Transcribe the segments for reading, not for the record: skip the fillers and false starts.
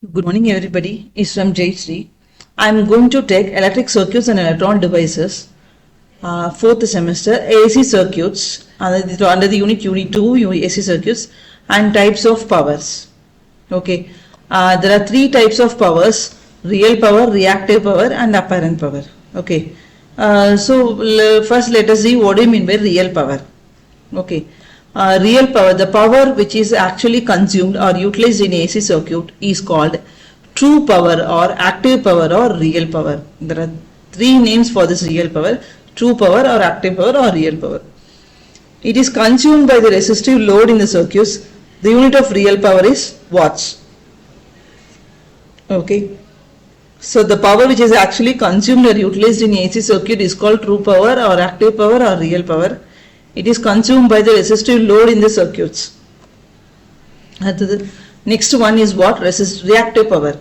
Good morning everybody, it's from Jayashree. I'm going to take electric circuits and electron devices, 4th semester, AC circuits, under the unit 2, AC circuits and types of powers. Okay, there are 3 types of powers, real power, reactive power and apparent power. Okay, first let us see what do you mean by real power. Okay. Real power, the power which is actually consumed or utilized in AC circuit is called true power or active power or real power. There are 3 names for this real power: true power or active power or real power. It is consumed by the resistive load in the circuits. The unit of real power is watts. Okay. So the power which is actually consumed or utilized in AC circuit is called true power or active power or real power. It is consumed by the resistive load in the circuits. The next one is what? Reactive power.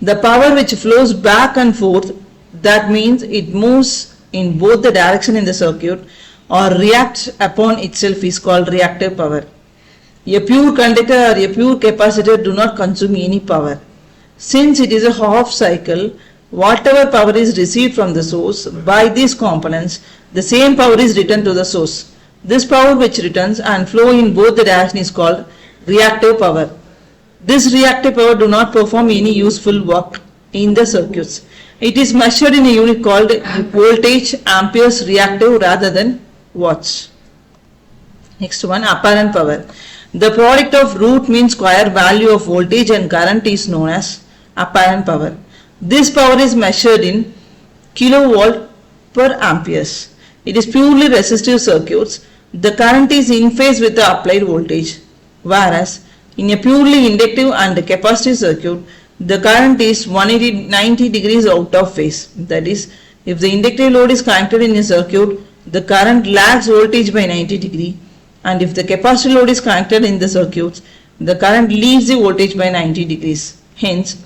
The power which flows back and forth, that means it moves in both the direction in the circuit or reacts upon itself, is called reactive power. A pure conductor or a pure capacitor do not consume any power. Since it is a half cycle, whatever power is received from the source by these components, the same power is returned to the source. This power which returns and flow in both the direction is called reactive power. This reactive power do not perform any useful work in the circuits. It is measured in a unit called voltage, amperes, reactive rather than watts. Next one, apparent power. The product of root mean square value of voltage and current is known as apparent power. This power is measured in kilovolt per amperes. It is purely resistive circuits. The current is in phase with the applied voltage, whereas in a purely inductive and capacitive circuit, the current is 180-90 degrees out of phase. That is, if the inductive load is connected in a circuit, the current lags voltage by 90 degree, and if the capacitive load is connected in the circuits, the current leads the voltage by 90 degrees. Hence,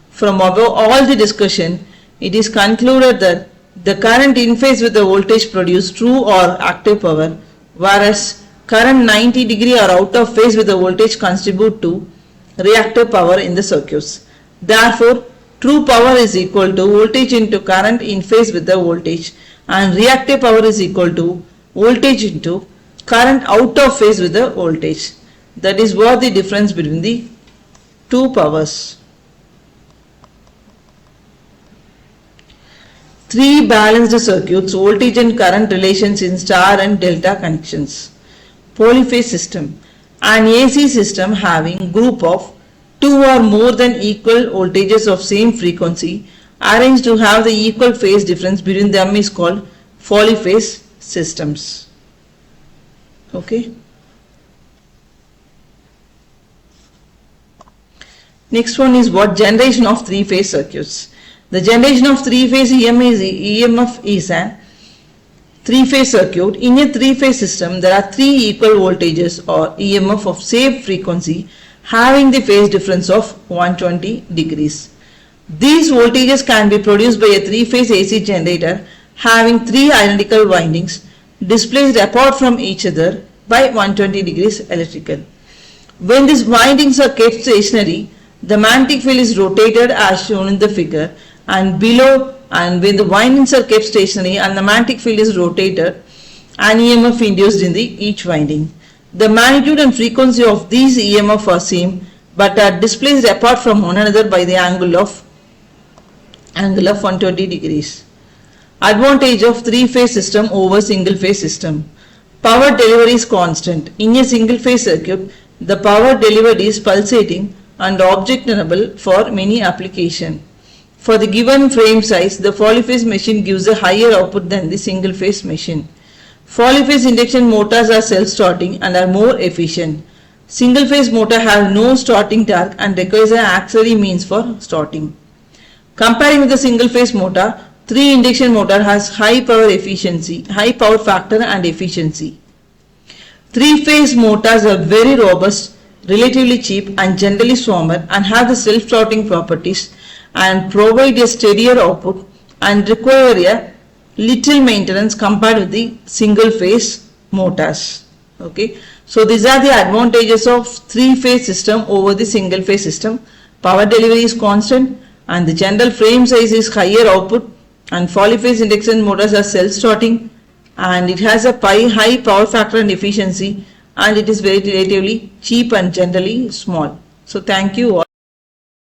from above all the discussion, it is concluded that the current in phase with the voltage produce true or active power, whereas current 90 degree or out of phase with the voltage contribute to reactive power in the circuits. Therefore, true power is equal to voltage into current in phase with the voltage, and reactive power is equal to voltage into current out of phase with the voltage. That is what the difference between the two powers. 3 balanced circuits, voltage and current relations in star and delta connections. Polyphase system. An AC system having group of 2 or more than equal voltages of same frequency arranged to have the equal phase difference between them is called polyphase systems. Okay. Next one is what? Generation of 3-phase circuits. The generation of 3-phase EMF is a 3-phase circuit. In a 3-phase system, there are 3 equal voltages or EMF of same frequency having the phase difference of 120 degrees. These voltages can be produced by a 3-phase AC generator having 3 identical windings displaced apart from each other by 120 degrees electrical. When these windings are kept stationary, the magnetic field is rotated as shown in the figure, and below, and when the windings are kept stationary and the magnetic field is rotated, an EMF induced in each winding. The magnitude and frequency of these EMF are same but are displaced apart from one another by the angle of 120 degrees. Advantage of 3-phase system over single-phase system. Power delivery is constant. In a single-phase circuit, the power delivered is pulsating and objectionable for many applications. For the given frame size, the polyphase machine gives a higher output than the single-phase machine. Polyphase induction motors are self-starting and are more efficient. Single-phase motor have no starting torque and requires an auxiliary means for starting. Comparing with the single-phase motor, 3 induction motor has high power factor and efficiency. 3-phase motors are very robust, relatively cheap and generally stronger and have the self-starting properties and provide a steadier output and require a little maintenance compared with the single phase motors. Okay, so these are the advantages of 3-phase system over the single phase system. power delivery is constant, and the general frame size is higher output, and polyphase induction motors are self-starting, and it has a high power factor and efficiency, and it is very relatively cheap and generally small. So thank you all.